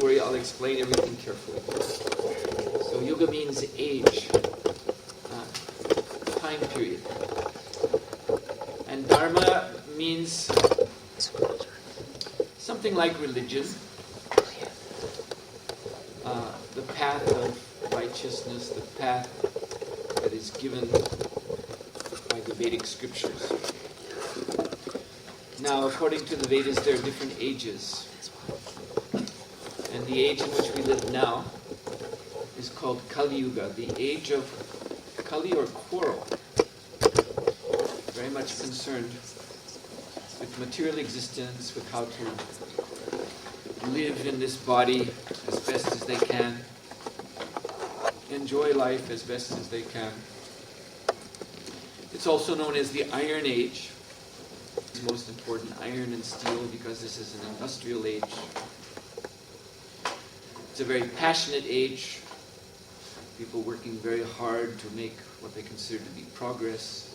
don't worry, I'll explain everything carefully. So yuga means age, time period. And dharma means something like religion, the path of righteousness, the path that is given by the Vedic scriptures. Now, according to the Vedas, there are different ages. And the age in which we live now is called Kali Yuga, the age of Kali or quarrel. Very much concerned with material existence, with how to live in this body as best as they can, enjoy life as best as they can. It's also known as the Iron Age. It's most important, iron and steel, because this is an industrial age. It's a very passionate age. People working very hard to make what they consider to be progress,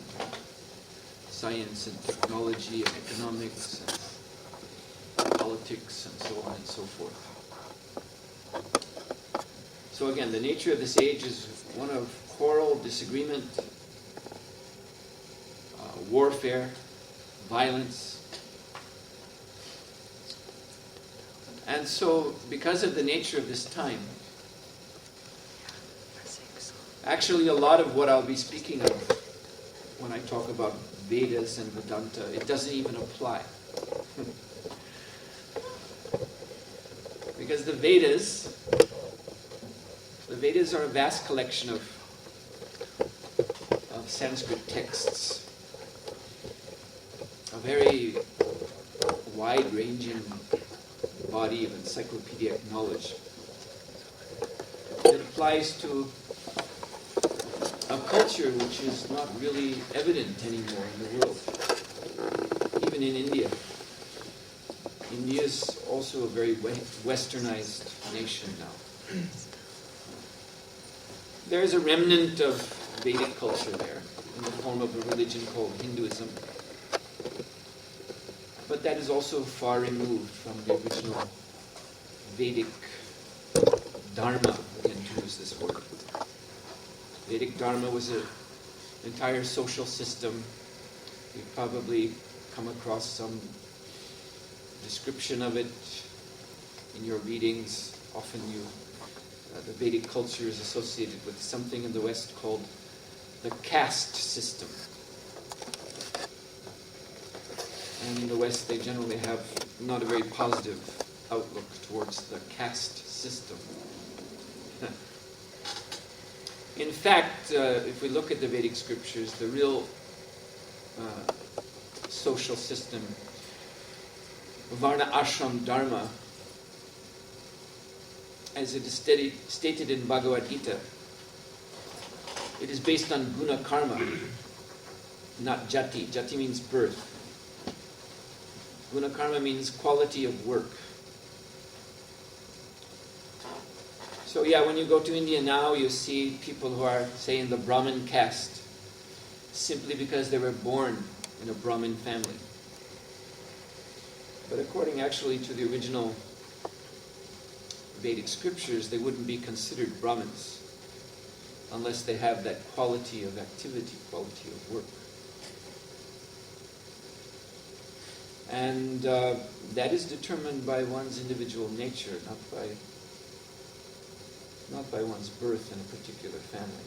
science and technology and economics and politics and so on and so forth. So again, the nature of this age is one of quarrel, disagreement, warfare, violence. And so, because of the nature of this time, actually a lot of what I'll be speaking of when I talk about Vedas and Vedanta, it doesn't even apply. Because the Vedas are a vast collection of Sanskrit texts, a very wide-ranging body of encyclopedic knowledge that applies to a culture which is not really evident anymore in the world, even in India. India is also a very westernized nation now. There is a remnant of Vedic culture there, in the form of a religion called Hinduism. But that is also far removed from the original Vedic Dharma, again to use this word. Vedic Dharma was an entire social system. You've probably come across some description of it in your readings. Often the Vedic culture is associated with something in the West called the caste system. And in the West, they generally have not a very positive outlook towards the caste system. In fact, if we look at the Vedic scriptures, the real social system, Varna Ashram Dharma, as it is stated in Bhagavad Gita, it is based on guna karma, not jati. Jati means birth. Guna karma means quality of work. So yeah, when you go to India now, you see people who are, say, in the Brahmin caste, simply because they were born in a Brahmin family. But according actually to the original Vedic scriptures, they wouldn't be considered Brahmins unless they have that quality of activity, quality of work. And that is determined by one's individual nature, not by one's birth in a particular family.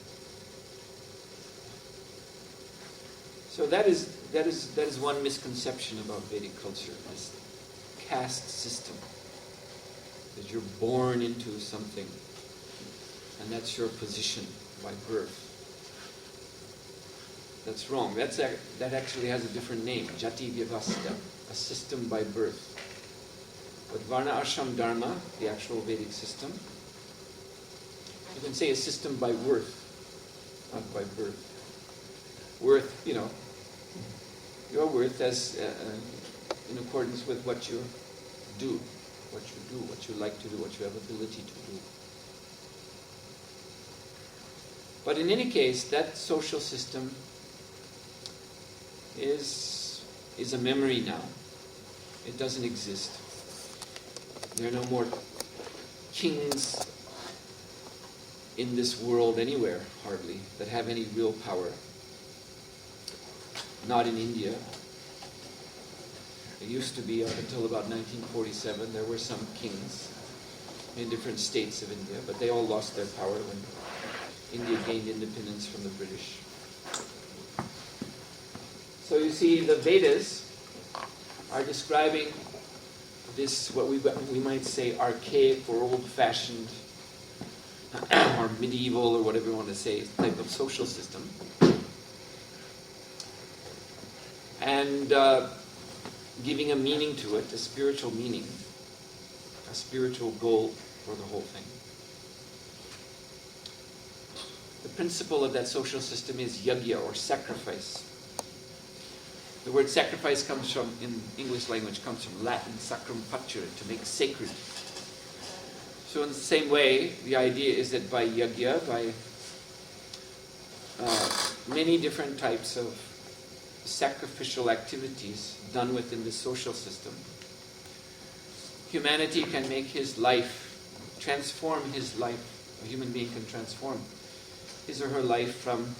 So that is one misconception about Vedic culture, this caste system. That you're born into something, and that's your position by birth. That's wrong. That actually has a different name, Jati Vyavastha, a system by birth. But Varna Ashram Dharma, the actual Vedic system, you can say a system by worth, not by birth. Worth, your worth as in accordance with what you do, what you like to do, what you have ability to do. But in any case, that social system is a memory now. It doesn't exist. There are no more kings in this world anywhere, hardly, that have any real power. Not in India. It used to be up until about 1947. There were some kings in different states of India, but they all lost their power when India gained independence from the British. So you see, the Vedas are describing this, what we might say, archaic or old-fashioned or medieval or whatever you want to say, type of social system. And giving a meaning to it, a spiritual meaning, a spiritual goal for the whole thing. The principle of that social system is yajna, or sacrifice. The word sacrifice comes from, in English language, comes from Latin sacrum facere, to make sacred. So in the same way, the idea is that by yajna, by many different types of sacrificial activities done within the social system, humanity can make his life, transform his life. A human being can transform his or her life from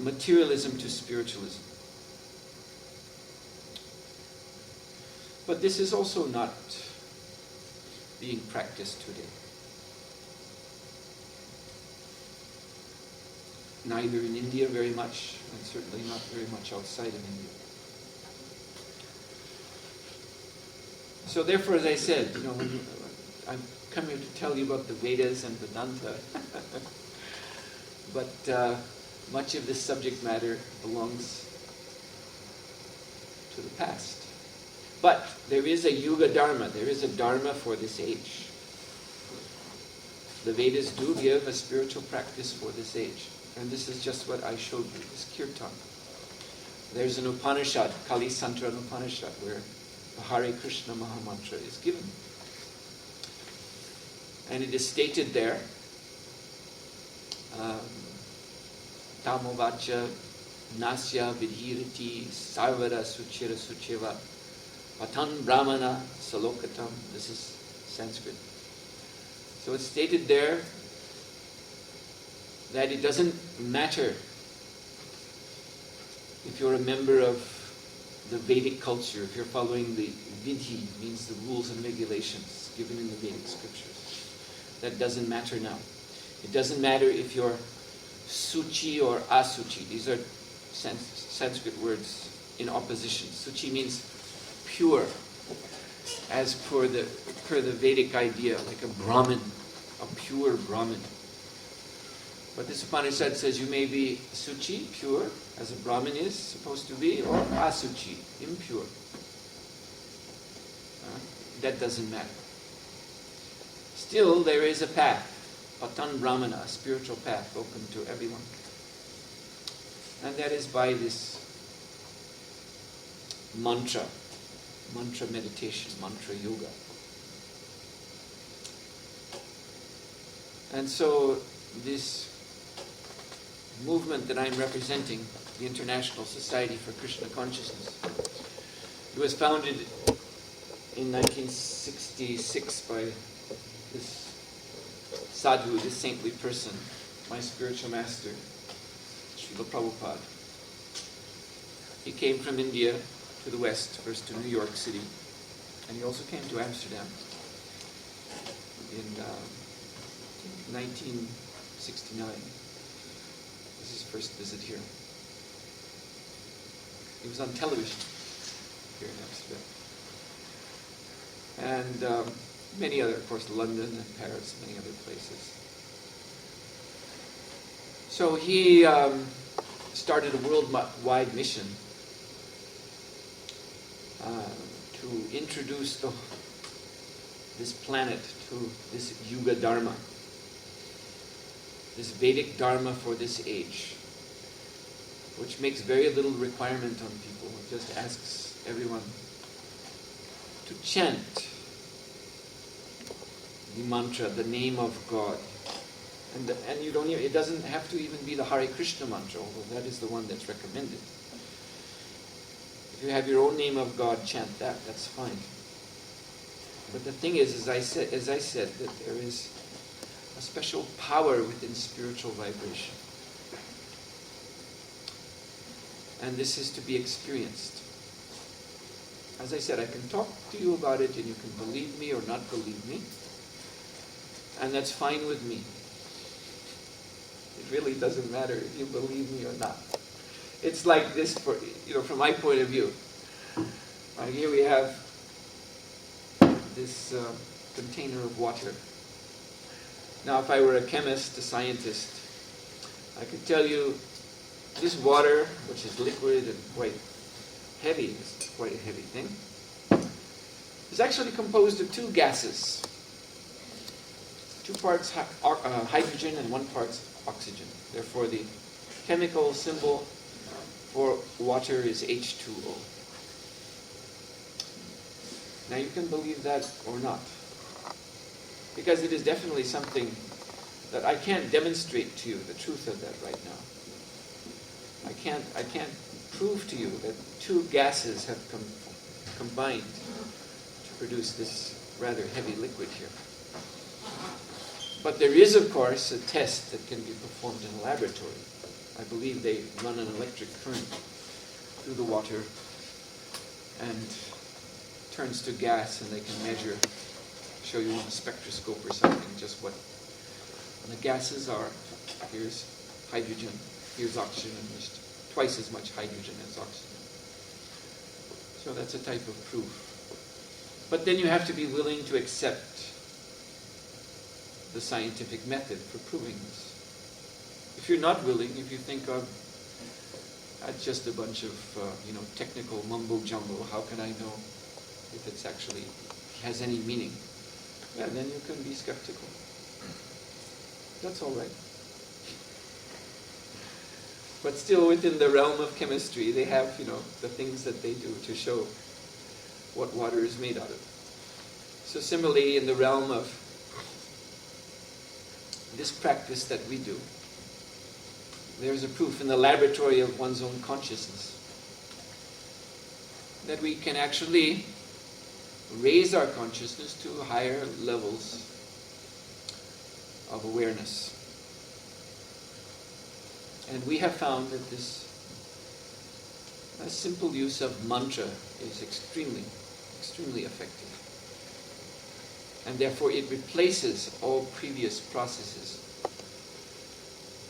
materialism to spiritualism. But this is also not being practiced today. Neither in India very much, and certainly not very much outside of India. So therefore, as I said, I'm come here to tell you about the Vedas and Vedanta, but much of this subject matter belongs to the past. But there is a Yuga Dharma, there is a Dharma for this age. The Vedas do give a spiritual practice for this age. And this is just what I showed you, this kirtan. There's an Upanishad, Kali Santra Upanishad, where the Hare Krishna Mahamantra is given. And it is stated there, Tamovacha Nasya Vidhirati Sarvara Suchira Sucheva Patan Brahmana Salokatam. This is Sanskrit. So it's stated there that it doesn't matter if you're a member of the Vedic culture, if you're following the Vidhi, means the rules and regulations given in the Vedic scriptures. That doesn't matter now. It doesn't matter if you're Suchi or Asuchi. These are Sanskrit words in opposition. Suchi means pure, as per the Vedic idea, like a Brahmin, a pure Brahmin. But this Upanishad says you may be Suchi, pure, as a Brahmin is supposed to be, or Asuchi, impure. That doesn't matter. Still, there is a path, Patan Brahmana, a spiritual path open to everyone. And that is by this mantra meditation, mantra yoga. And so this movement that I'm representing, the International Society for Krishna Consciousness, it was founded in 1966 by this sadhu, this saintly person, my spiritual master, Srila Prabhupada. He came from India to the West, first to New York City, and he also came to Amsterdam in 1969. This is his first visit here. He was on television here in Amsterdam. And many other, of course, London and Paris, many other places. So he started a worldwide mission to introduce this planet to this Yuga Dharma, this Vedic Dharma for this age, which makes very little requirement on people. It just asks everyone to chant the mantra, the name of God. And you don't even, it doesn't have to even be the Hare Krishna mantra, although that is the one that's recommended. If you have your own name of God, chant that, that's fine. But the thing is, as I said, that there is a special power within spiritual vibration. And this is to be experienced. As I said, I can talk to you about it and you can believe me or not believe me. And that's fine with me. It really doesn't matter if you believe me or not. It's like this, from my point of view. Here we have this container of water. Now, if I were a chemist, a scientist, I could tell you this water, which is liquid and quite heavy, is quite a heavy thing, is actually composed of two gases. 2 parts hydrogen and 1 part oxygen. Therefore, the chemical symbol for water is H2O. Now, you can believe that or not, because it is definitely something that I can't demonstrate to you the truth of that right now. I can't prove to you that 2 gases have combined to produce this rather heavy liquid here. But there is, of course, a test that can be performed in a laboratory. I believe they run an electric current through the water and turns to gas, and they can measure, show you on a spectroscope or something, just what the gases are. Here's hydrogen, here's oxygen, and there's twice as much hydrogen as oxygen. So that's a type of proof. But then you have to be willing to accept the scientific method for proving this. If you're not willing, if you think of that's just a bunch of technical mumbo jumbo, how can I know if it's actually has any meaning? Yeah, then you can be skeptical. That's all right. But still, within the realm of chemistry, they have the things that they do to show what water is made out of. So similarly, in the realm of this practice that we do, there's a proof in the laboratory of one's own consciousness that we can actually raise our consciousness to higher levels of awareness. And we have found that this simple use of mantra is extremely, extremely effective. And therefore it replaces all previous processes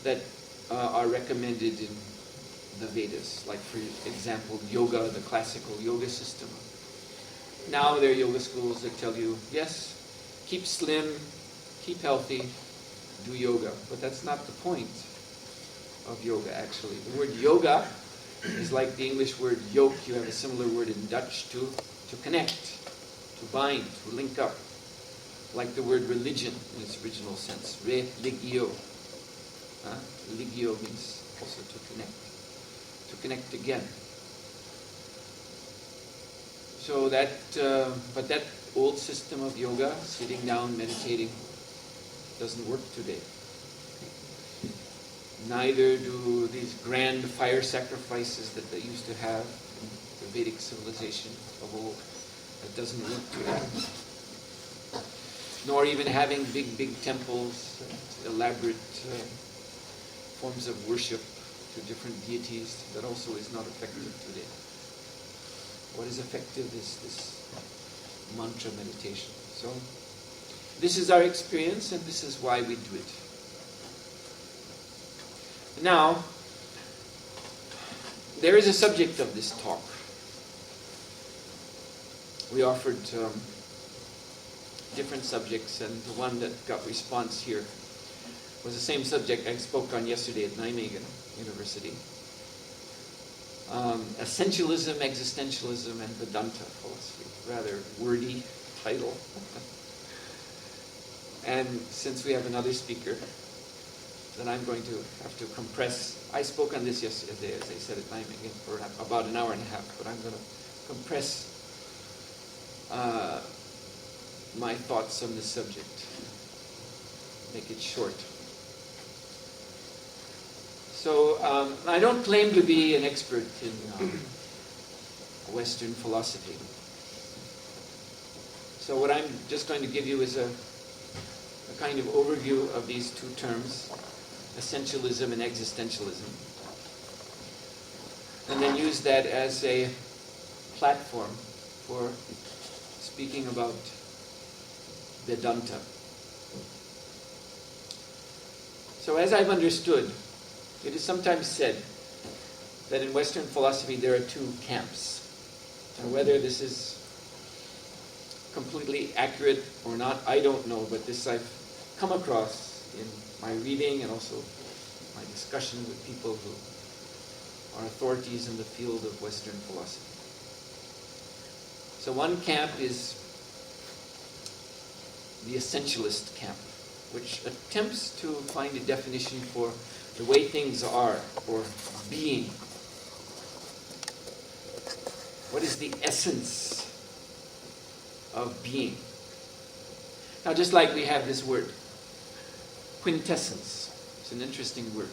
that are recommended in the Vedas, like for example yoga, the classical yoga system. Now there are yoga schools that tell you, yes, keep slim, keep healthy, do yoga. But that's not the point of yoga actually. The word yoga is like the English word yoke. You have a similar word in Dutch to connect, to bind, to link up. Like the word religion in its original sense, religio. Religio means also to connect again. So but that old system of yoga, sitting down, meditating, doesn't work today. Neither do these grand fire sacrifices that they used to have in the Vedic civilization of old. That doesn't work today. Nor even having big temples, elaborate forms of worship to different deities. That also is not effective today. What is effective is this mantra meditation. So this is our experience, and this is why we do it. Now, there is a subject of this talk. We offered different subjects, and the one that got response here was the same subject I spoke on yesterday at Nijmegen University. Essentialism-Existencialism-Vedanta philosophy. Rather wordy title. And since we have another speaker, then I'm going to have to compress. I spoke on this yesterday, as I said at Nijmegen, for about an hour and a half, but I'm going to compress my thoughts on this subject. Make it short. So I don't claim to be an expert in Western philosophy. So what I'm just going to give you is a kind of overview of these two terms, essentialism and existentialism, and then use that as a platform for speaking about Vedanta. So as I've understood, it is sometimes said that in Western philosophy there are two camps. And whether this is completely accurate or not, I don't know, but this I've come across in my reading and also my discussion with people who are authorities in the field of Western philosophy. So one camp is the essentialist camp, which attempts to find a definition for the way things are, or being. What is the essence of being? Now, just like we have this word, quintessence. It's an interesting word.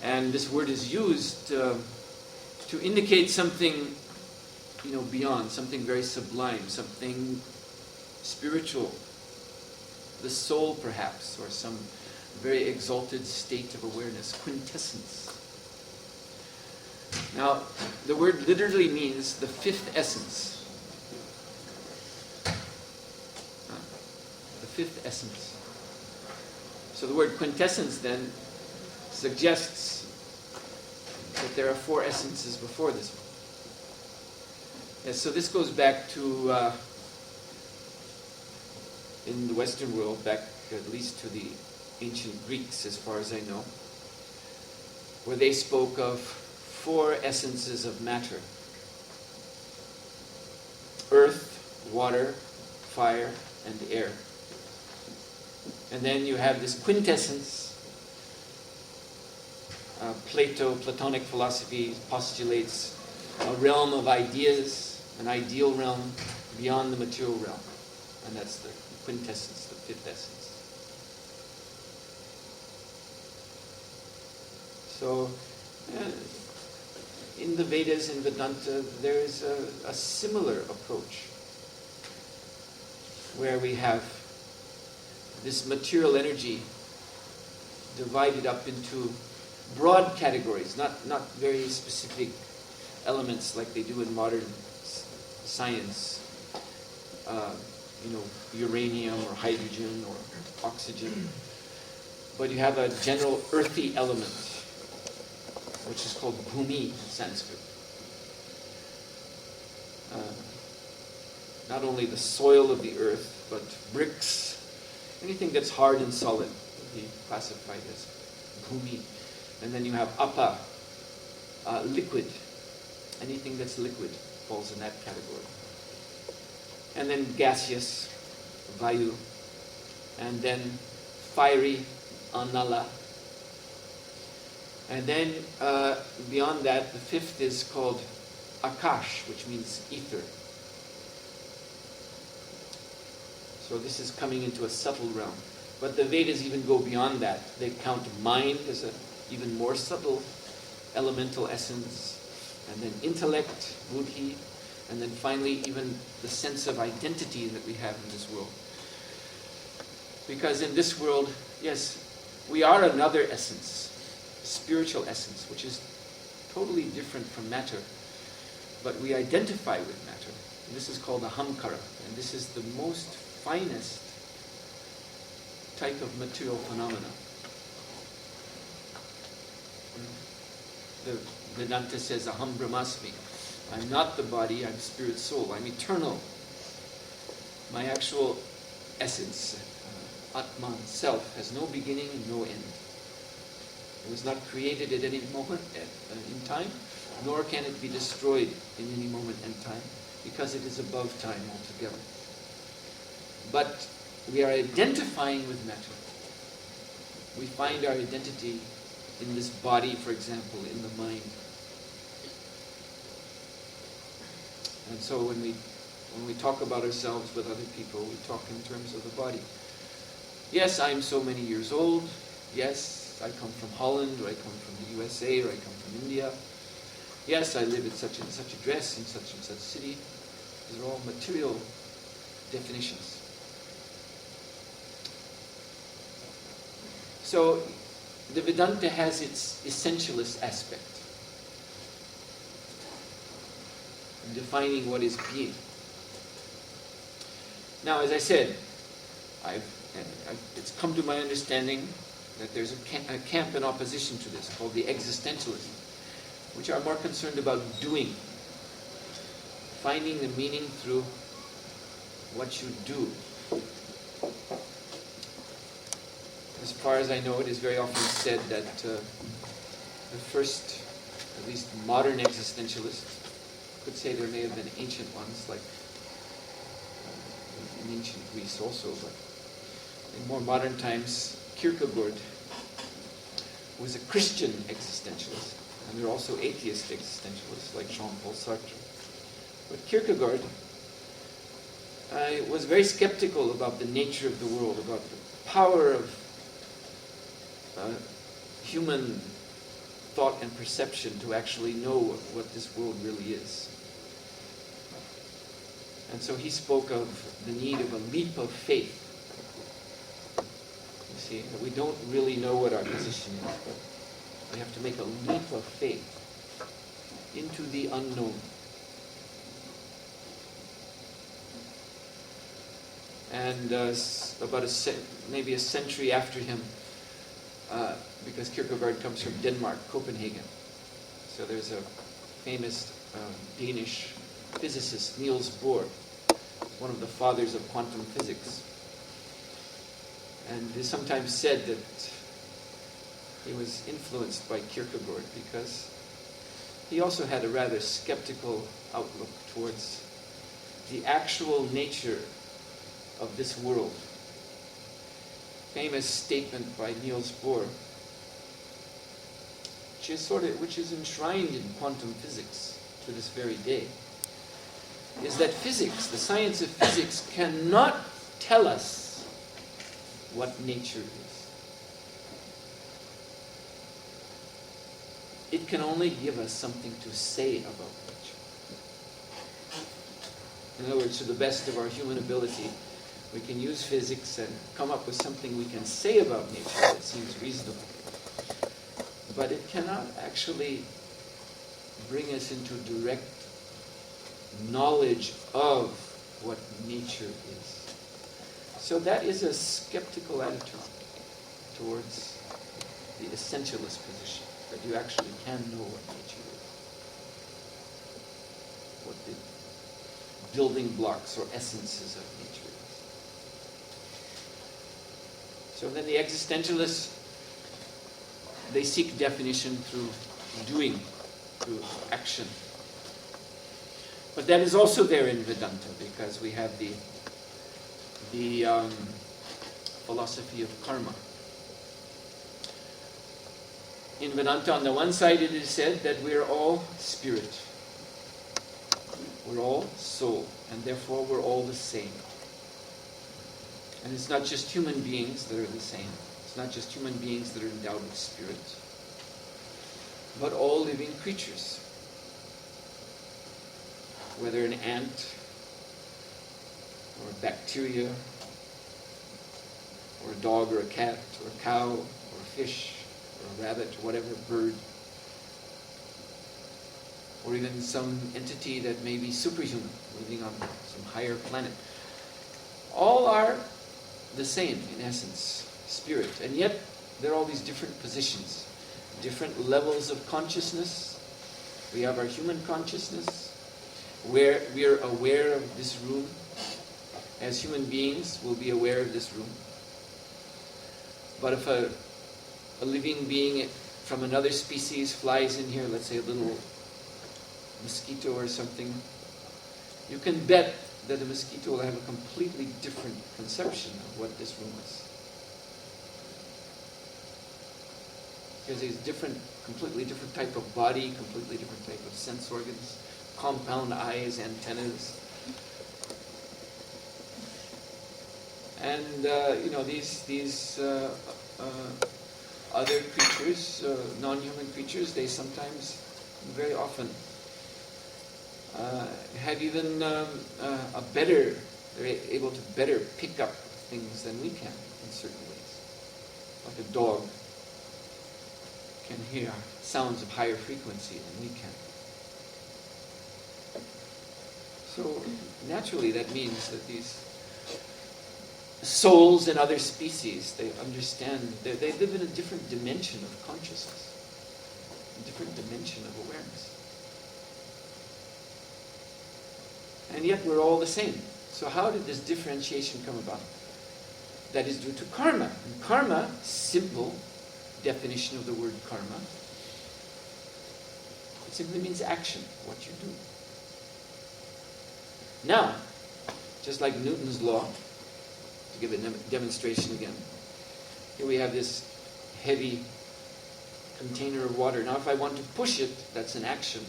And this word is used to indicate something, beyond, something very sublime, something spiritual, the soul perhaps, or some very exalted state of awareness, quintessence. Now, the word literally means the fifth essence. The fifth essence. So the word quintessence then suggests that there are four essences before this one. And so this goes back to, in the Western world, back at least to the ancient Greeks, as far as I know, where they spoke of four essences of matter: earth, water, fire, and air. And then you have this quintessence. Platonic philosophy postulates a realm of ideas, an ideal realm beyond the material realm. And that's the quintessence, the fifth essence. So, in the Vedas, in Vedanta, there is a similar approach, where we have this material energy divided up into broad categories, not very specific elements like they do in modern science. Uranium or hydrogen or oxygen. But you have a general earthy element, which is called bhumi in Sanskrit. Not only the soil of the earth, but bricks, anything that's hard and solid would be classified as bhumi. And then you have apa, liquid. Anything that's liquid falls in that category. And then gaseous, vayu. And then fiery, anala. And then beyond that, the fifth is called akash, which means ether. So this is coming into a subtle realm. But the Vedas even go beyond that. They count mind as an even more subtle elemental essence, and then intellect, buddhi, and then finally even the sense of identity that we have in this world. Because in this world, yes, we are another essence, spiritual essence, which is totally different from matter, but we identify with matter. And this is called ahamkara, and this is the most finest type of material phenomena. The Vedanta says, aham brahmasmi. I'm not the body, I'm spirit soul, I'm eternal. My actual essence, Atman, self, has no beginning and no end. It was not created at any moment in time, nor can it be destroyed in any moment in time, because it is above time altogether. But we are identifying with matter. We find our identity in this body, for example, in the mind. And so when we talk about ourselves with other people, we talk in terms of the body. Yes, I'm so many years old. Yes, I come from Holland, or I come from the USA, or I come from India. Yes, I live in such and such address, in such and such city. These are all material definitions. So the Vedanta has its essentialist aspect, defining what is being. Now, as I said, it's come to my understanding that there's a camp in opposition to this called the existentialism, which are more concerned about doing, finding the meaning through what you do. As far as I know, it is very often said that the first, at least modern existentialists, could say there may have been ancient ones, like in ancient Greece also, but in more modern times, Kierkegaard was a Christian existentialist, and there are also atheist existentialists like Jean-Paul Sartre. But Kierkegaard was very skeptical about the nature of the world, about the power of human thought and perception to actually know what this world really is. And so he spoke of the need of a leap of faith. You see, that we don't really know what our position is, but we have to make a leap of faith into the unknown. And about maybe a century after him, because Kierkegaard comes from Denmark, Copenhagen. So there's a famous Danish physicist, Niels Bohr, one of the fathers of quantum physics. And it is sometimes said that he was influenced by Kierkegaard because he also had a rather skeptical outlook towards the actual nature of this world. Famous statement by Niels Bohr, which is enshrined in quantum physics to this very day, is that physics, the science of physics, cannot tell us what nature is. It can only give us something to say about nature. In other words, to the best of our human ability, we can use physics and come up with something we can say about nature that seems reasonable. But it cannot actually bring us into direct knowledge of what nature is. So that is a skeptical attitude towards the essentialist position, that you actually can know what nature is, what the building blocks or essences of nature is. So then the existentialists, they seek definition through doing, through action. But that is also there in Vedanta, because we have the philosophy of karma. In Vedanta, on the one side, it is said that we are all spirit. We're all soul, and therefore we're all the same. And it's not just human beings that are the same. It's not just human beings that are endowed with spirit, but all living creatures. Whether an ant, or a bacteria, or a dog, or a cat, or a cow, or a fish, or a rabbit, or whatever, bird, or even some entity that may be superhuman, living on some higher planet. All are the same, in essence, spirit. And yet, there are all these different positions, different levels of consciousness. We have our human consciousness, where we are aware of this room. As human beings, we'll be aware of this room. But if a living being from another species flies in here, let's say a little mosquito or something, you can bet that the mosquito will have a completely different conception of what this room is. Because there's completely different type of body, completely different type of sense organs, compound eyes, antennas. And these other creatures, non-human creatures, they sometimes, very often, have even a better They're able to better pick up things than we can in certain ways. Like a dog can hear sounds of higher frequency than we can. So naturally that means that these souls in other species, they understand, they live in a different dimension of consciousness, a different dimension of awareness. And yet we're all the same. So how did this differentiation come about? That is due to karma. And karma, simple definition of the word karma, it simply means action, what you do. Now, just like Newton's law, to give a demonstration again, here we have this heavy container of water. Now if I want to push it, that's an action.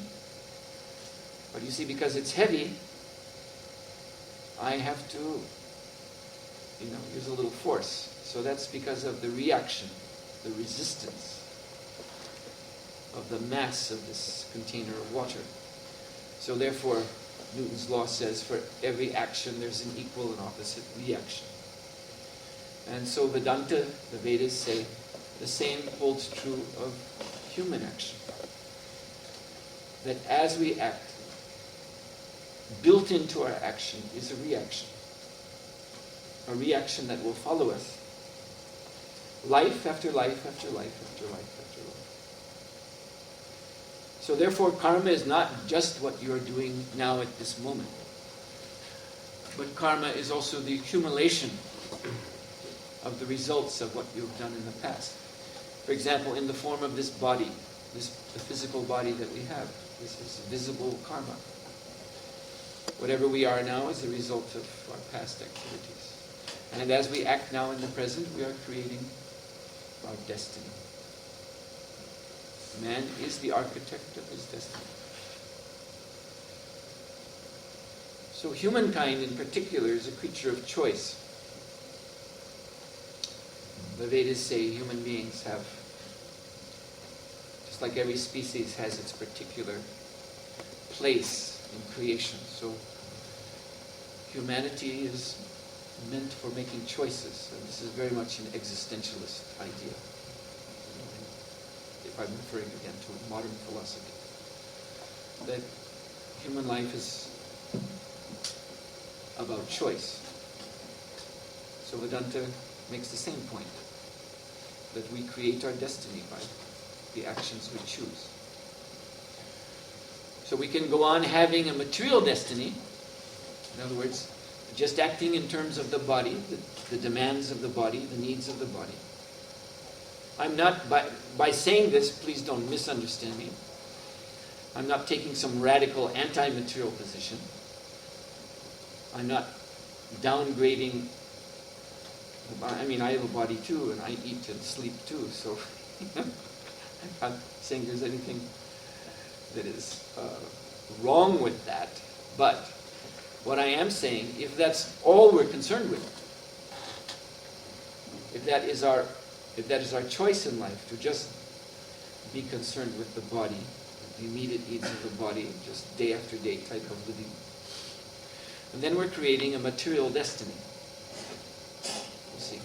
But you see, because it's heavy, I have to, use a little force. So that's because of the reaction, the resistance of the mass of this container of water. So therefore, Newton's law says for every action there's an equal and opposite reaction. And so Vedanta, the Vedas say, the same holds true of human action. That as we act, built into our action is a reaction that will follow us life after life after life after life after life. So therefore karma is not just what you are doing now at this moment, but karma is also the accumulation of the results of what you've done in the past. For example, in the form of this body, the physical body that we have, this is visible karma. Whatever we are now is the result of our past activities. And as we act now in the present, we are creating our destiny. Man is the architect of his destiny. So humankind in particular is a creature of choice. The Vedas say human beings have, just like every species has its particular place in creation. So humanity is meant for making choices, and this is very much an existentialist idea. If I'm referring again to modern philosophy, that human life is about choice. So Vedanta makes the same point, that we create our destiny by the actions we choose. So we can go on having a material destiny, in other words, just acting in terms of the body, the demands of the body, the needs of the body. I'm not, by saying this, please don't misunderstand me, I'm not taking some radical anti-material position. I'm not downgrading. I mean, I have a body too, and I eat and sleep too, so I'm not saying there's anything that is wrong with that, but what I am saying, if that's all we're concerned with, if that is our choice in life, to just be concerned with the body, the immediate needs of the body, just day after day type of living, and then we're creating a material destiny. You see,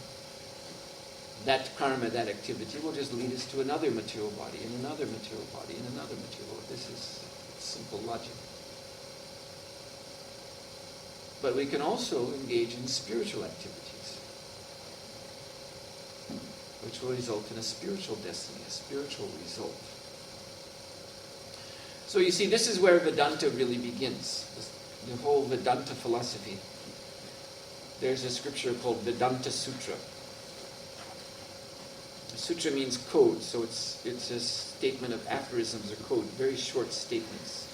that karma, that activity will just lead us to another material body, and another material body, and another material body. This is simple logic. But we can also engage in spiritual activities, which will result in a spiritual destiny, a spiritual result. So you see, this is where Vedanta really begins, the whole Vedanta philosophy. There's a scripture called Vedanta Sutra. Sutra means code, so it's a statement of aphorisms or code, very short statements,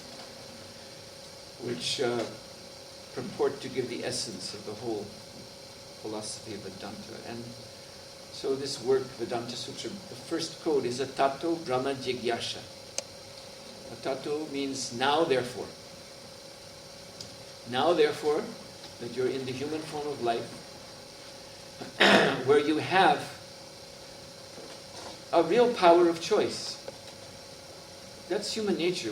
which purport to give the essence of the whole philosophy of Vedanta. And so this work, Vedanta Sutra, the first code is Atato Brahma Jigyasha. Atato means now therefore. Now therefore, that you're in the human form of life, where you have a real power of choice. That's human nature.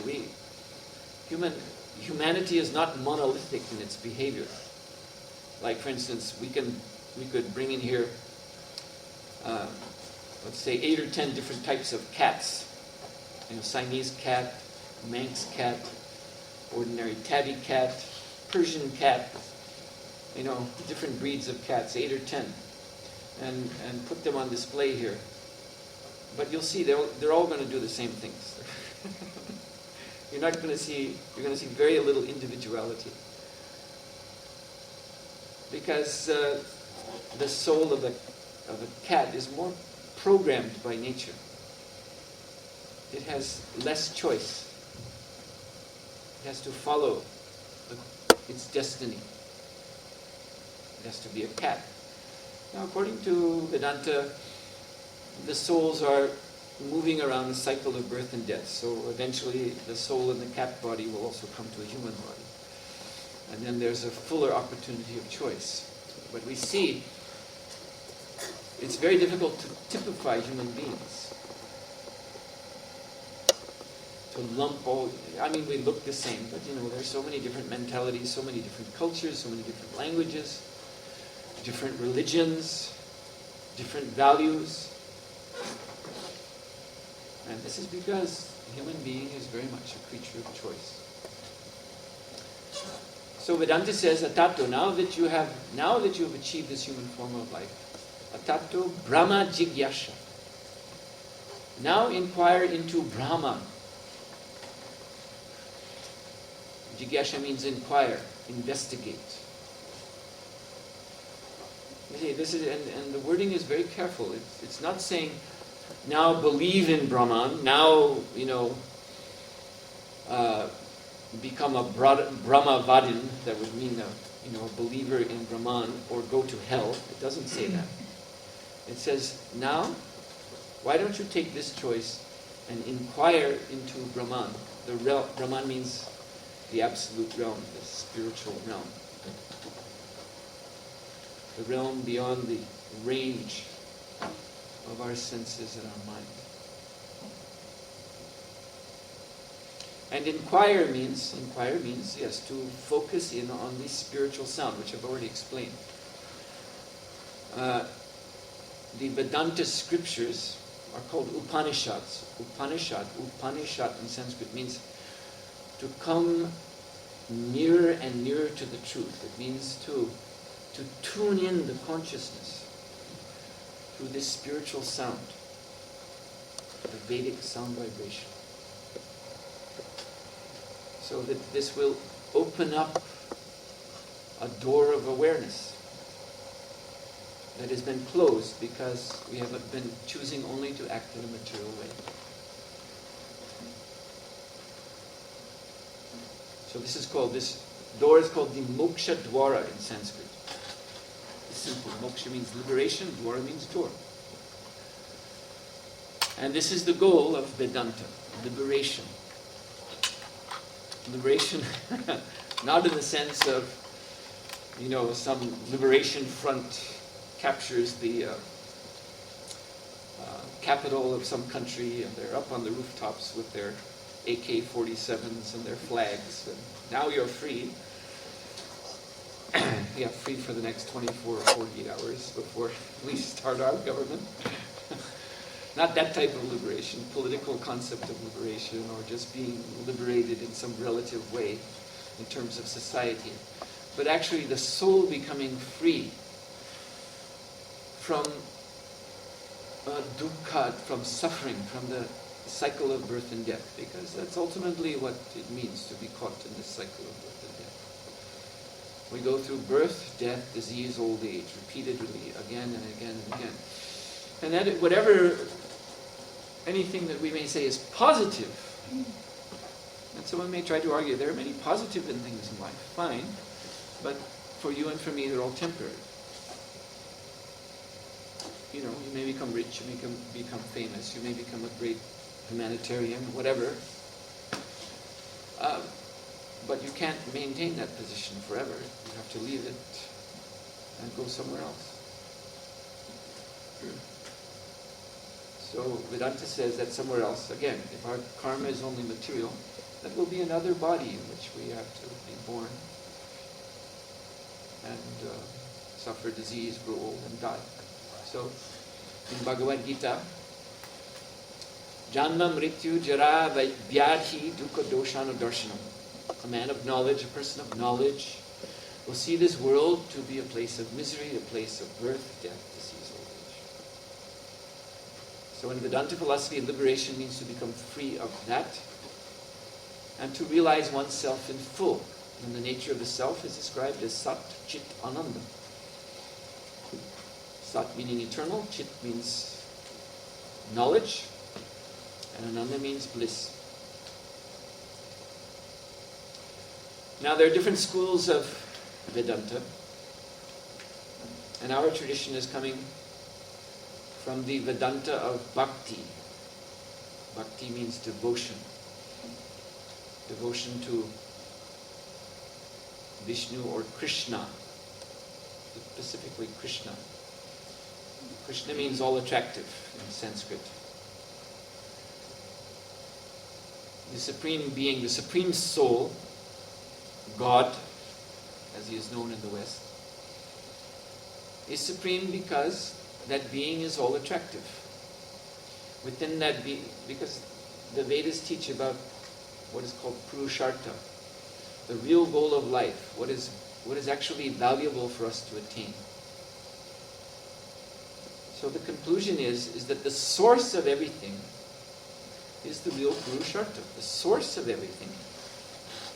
Humanity is not monolithic in its behavior. Like for instance, we could bring in here, let's say 8 or 10 different types of cats. Siamese cat, Manx cat, ordinary tabby cat, Persian cat, different breeds of cats, 8 or 10, and put them on display here. But you'll see they're all going to do the same things. You're going to see very little individuality, because the soul of a cat is more programmed by nature. It has less choice. It has to follow its destiny. It has to be a cat. Now, according to Vedanta, the souls are moving around the cycle of birth and death. So eventually the soul in the cat body will also come to a human body. And then there's a fuller opportunity of choice. But we see it's very difficult to typify human beings. To lump all, we look the same, but there's so many different mentalities, so many different cultures, so many different languages, different religions, different values. And this is because the human being is very much a creature of choice. So Vedanta says, Atato, now that you have achieved this human form of life, Atato Brahma Jigyasha. Now inquire into Brahman. Jigyasha means inquire, investigate. Okay, this is, and the wording is very careful. It's not saying, now believe in Brahman, now, become a Brahmavadin, that would mean a believer in Brahman, or go to hell. It doesn't say that. It says, now, why don't you take this choice and inquire into Brahman? Brahman means the absolute realm, the spiritual realm. The realm beyond the range of our senses and our mind. And inquire means, yes, to focus in on the spiritual sound, which I've already explained. The Vedanta scriptures are called Upanishads. Upanishad in Sanskrit means to come nearer and nearer to the truth. It means to tune in the consciousness to this spiritual sound, the Vedic sound vibration. So that this will open up a door of awareness that has been closed because we have been choosing only to act in a material way. So this door is called the Moksha Dwara in Sanskrit. It's simple. Moksha means liberation, Dwara means door. And this is the goal of Vedanta, liberation. Liberation, not in the sense of, some liberation front captures the capital of some country and they're up on the rooftops with their AK-47s and their flags. And now you're free. Yeah, free for the next 24 or 48 hours before we start our government. Not that type of liberation, political concept of liberation, or just being liberated in some relative way in terms of society. But actually the soul becoming free from dukkha, from suffering, from the cycle of birth and death, because that's ultimately what it means to be caught in this cycle of birth and death. We go through birth, death, disease, old age, repeatedly, again and again and again. And that anything that we may say is positive, and someone may try to argue there are many positive things in life, fine, but for you and for me they're all temporary. You may become rich, you may become famous, you may become a great humanitarian, whatever, but you can't maintain that position forever. You have to leave it and go somewhere else. So Vedanta says that somewhere else, again, if our karma is only material, that will be another body in which we have to be born. and suffer disease, grow old, and die. So, in Bhagavad Gita, Janma Mrityu Jara Vyadhi Dukkha Doshana Darshanam. A man of knowledge, a person of knowledge, will see this world to be a place of misery, a place of birth, death, disease, old age. So in Vedanta philosophy, liberation means to become free of that and to realize oneself in full. And the nature of the self is described as Sat, Chit, Ananda. Sat meaning eternal, Chit means knowledge, and Ananda means bliss. Now there are different schools of Vedanta, and our tradition is coming from the Vedanta of Bhakti. Bhakti means devotion. Devotion to Vishnu or Krishna, specifically Krishna. Krishna means all attractive in Sanskrit. The Supreme Being, the Supreme Soul, God, as he is known in the West, is supreme because that being is all attractive. Within that being, because the Vedas teach about what is called Purushartha, the real goal of life, what is actually valuable for us to attain. So the conclusion is that the source of everything is the real Purushartha, the source of everything.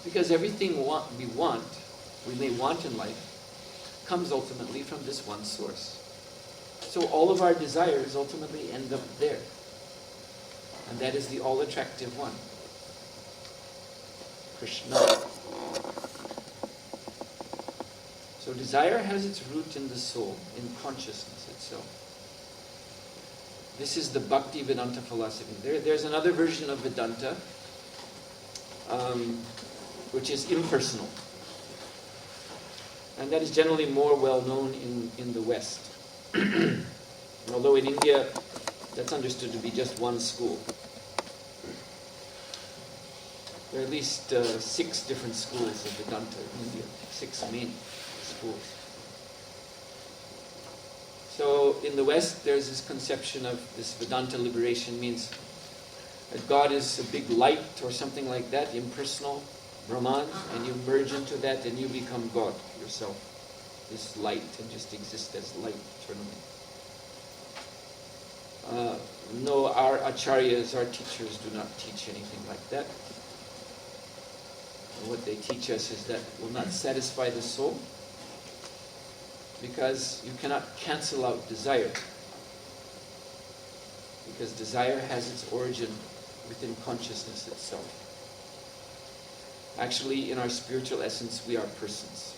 Because everything we may want in life, comes ultimately from this one source. So all of our desires ultimately end up there. And that is the all-attractive one, Krishna. So desire has its root in the soul, in consciousness itself. This is the Bhakti Vedanta philosophy. There's another version of Vedanta, which is impersonal. And that is generally more well known in the West. Although in India, that's understood to be just one school. There are at least 6 different schools of Vedanta in India, 6 main schools. So in the West, there's this conception of this Vedanta liberation means that God is a big light or something like that, impersonal, Brahman, and you merge into that and you become God yourself, this light, and just exist as light eternally. No, our acharyas, our teachers do not teach anything like that. And what they teach us is that will not satisfy the soul, because you cannot cancel out desire. Because desire has its origin within consciousness itself. Actually, in our spiritual essence, we are persons,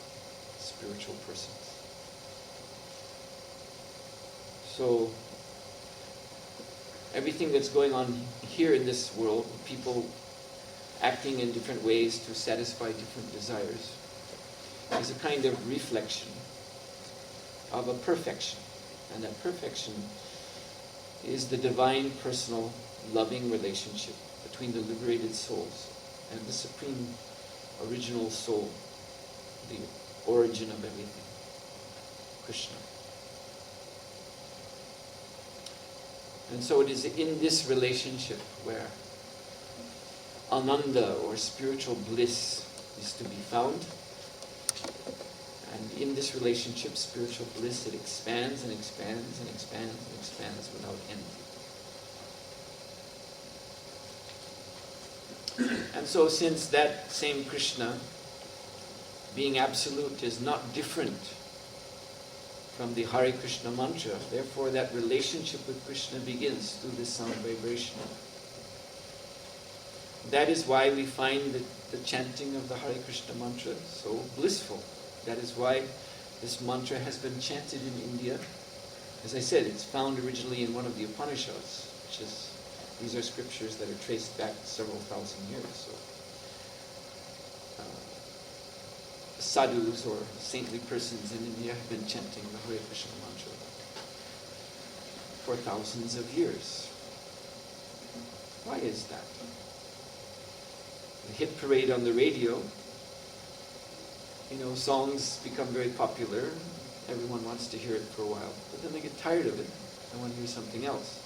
spiritual persons. So, everything that's going on here in this world, people acting in different ways to satisfy different desires, is a kind of reflection of a perfection. And that perfection is the divine, personal, loving relationship between the liberated souls and the supreme original soul, the origin of everything, Krishna. And so it is in this relationship where Ananda, or spiritual bliss, is to be found. And in this relationship, spiritual bliss, it expands and expands and expands and expands without end. And so since that same Krishna, being absolute, is not different from the Hare Krishna mantra, therefore that relationship with Krishna begins through this sound vibration. That is why we find the chanting of the Hare Krishna mantra so blissful. That is why this mantra has been chanted in India. As I said, it's found originally in one of the Upanishads, these are scriptures that are traced back several thousand years. So, sadhus or saintly persons in India have been chanting the Hare Krishna mantra for thousands of years. Why is that? The hit parade on the radio songs become very popular. Everyone wants to hear it for a while, but then they get tired of it and want to hear something else.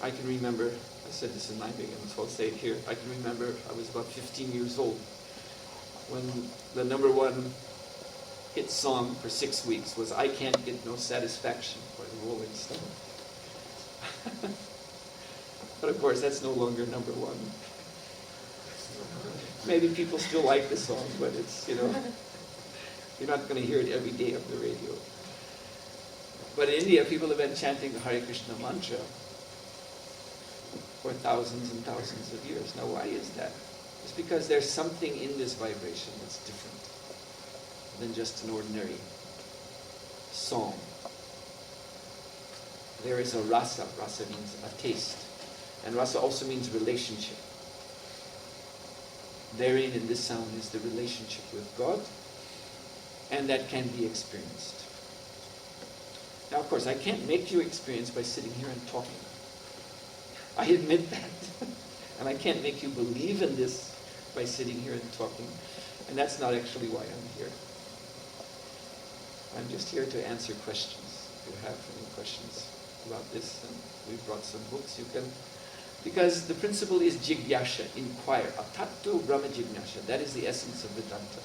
I can remember, I said this in Nijmegen, so I'll say it here. I can remember I was about 15 years old when the number one hit song for 6 weeks was "I Can't Get No Satisfaction" by the Rolling Stones. But of course, that's no longer number one. Maybe people still like the song, but it's, you're not going to hear it every day on the radio. But in India, people have been chanting the Hare Krishna mantra for thousands and thousands of years. Now, why is that? It's because there's something in this vibration that's different than just an ordinary song. There is a rasa. Rasa means a taste. And rasa also means relationship. Therein, in this sound, is the relationship with God, and that can be experienced. Now, of course, I can't make you experience by sitting here and talking. I admit that. And I can't make you believe in this by sitting here and talking. And that's not actually why I'm here. I'm just here to answer questions. If you have any questions about this, and we've brought some books, you can. Because the principle is jigyasha, inquire. Atattu brahma jignasha. That is the essence of Vedanta.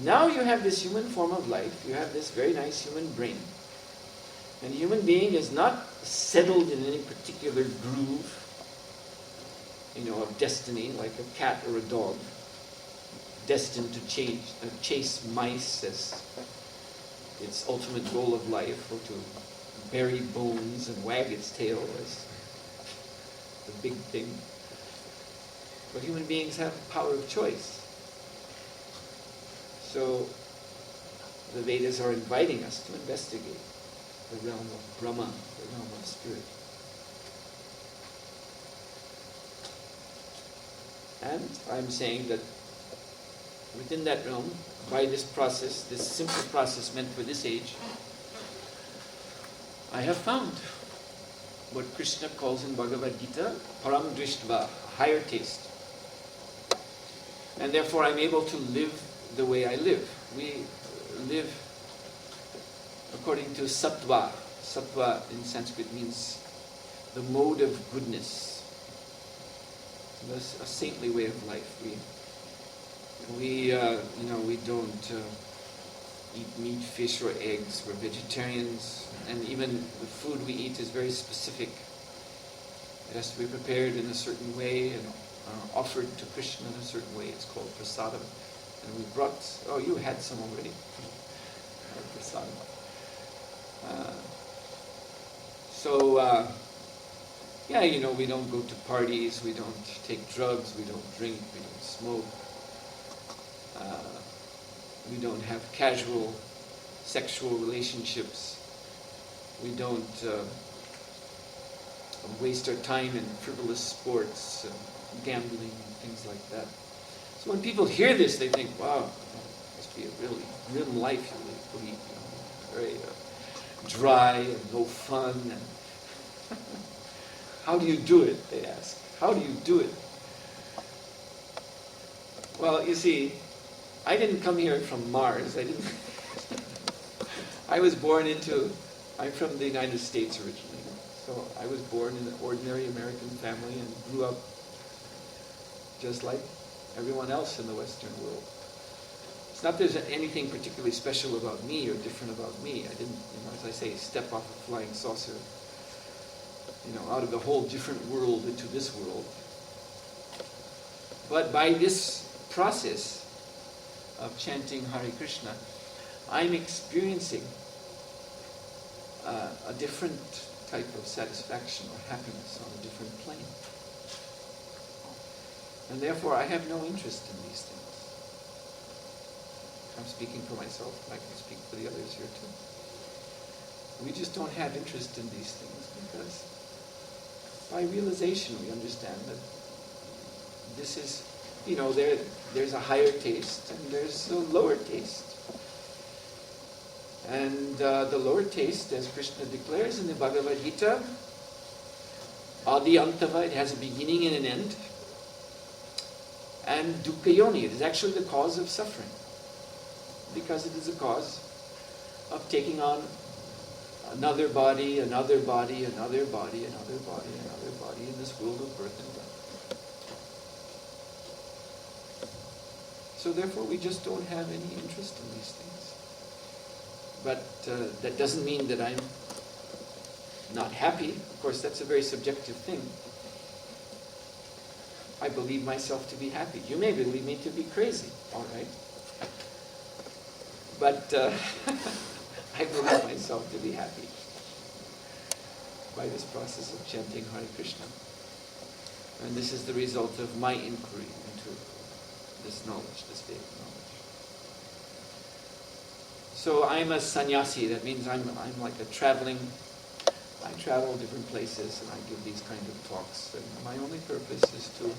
Now you have this human form of life. You have this very nice human brain. And the human being is not settled in any particular groove, of destiny, like a cat or a dog, destined to chase mice as its ultimate goal of life, or to bury bones and wag its tail as the big thing. But human beings have the power of choice. So the Vedas are inviting us to investigate the realm of Brahma, the realm of spirit. And I'm saying that within that realm, by this process, this simple process meant for this age, I have found what Krishna calls in Bhagavad Gita, param drishtva, higher taste. And therefore I'm able to live the way I live. We live according to sattva. Sattva in Sanskrit means the mode of goodness. That's a saintly way of life. We don't eat meat, fish, or eggs. We're vegetarians, and even the food we eat is very specific. It has to be prepared in a certain way and offered to Krishna in a certain way. It's called prasadam. And we brought, you had some already. Prasadam. We don't go to parties, we don't take drugs, we don't drink, we don't smoke. We don't have casual sexual relationships. We don't waste our time in frivolous sports and gambling and things like that. So when people hear this, they think, wow, it must be a really grim life you lead, very dry and no fun. And how do you do it, they ask. How do you do it? Well, you see, I didn't come here from Mars. I'm from the United States originally. So I was born in an ordinary American family and grew up just like everyone else in the Western world. It's not that there's anything particularly special about me or different about me. I didn't, as I say, step off a flying saucer, out of a whole different world into this world. But by this process of chanting Hare Krishna, I'm experiencing a different type of satisfaction or happiness on a different plane. And therefore I have no interest in these things. I'm speaking for myself, I can speak for the others here too. We just don't have interest in these things because by realization we understand that this is, there's a higher taste and there's a lower taste. And the lower taste, as Krishna declares in the Bhagavad Gita, Adi Antava, it has a beginning and an end. And dukkha yoni, it is actually the cause of suffering. Because it is a cause of taking on another body, another body, another body, another body, another body in this world of birth and death. So therefore we just don't have any interest in these things. But that doesn't mean that I'm not happy. Of course, that's a very subjective thing. I believe myself to be happy. You may believe me to be crazy, all right? But I believe myself to be happy by this process of chanting Hare Krishna. And this is the result of my inquiry into this knowledge, this Vedic knowledge. So I'm a sannyasi. That means I'm like a traveling. I travel different places and I give these kind of talks. And my only purpose is to,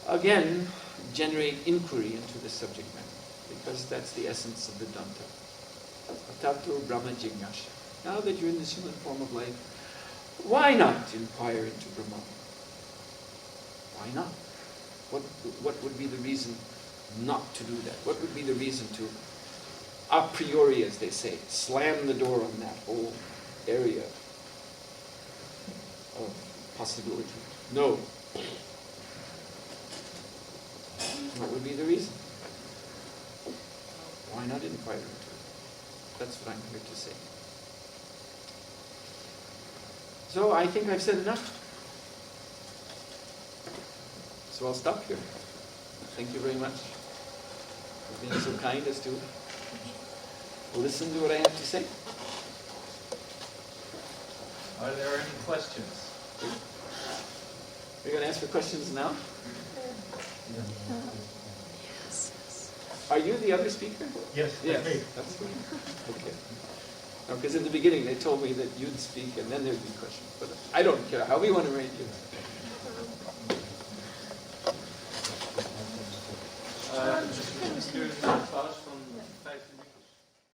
again, generate inquiry into the subject matter. Because that's the essence of Vedanta. Tato Brahma Jignasha. Now that you're in this human form of life, why not inquire into Brahman? Why not? What would be the reason not to do that? What would be the reason to, a priori, as they say, slam the door on that whole area of possibility? No. What would be the reason? Why not inquire into it? That's what I'm here to say. So I think I've said enough. So I'll stop here. Thank you very much for being so kind as to listen to what I have to say. Are there any questions? You're going to ask for questions now? Are you the other speaker? Yes, Yes, that's me. that's me. Okay. Because in the beginning they told me that you'd speak and then there'd be questions. But I don't care how we want to arrange it.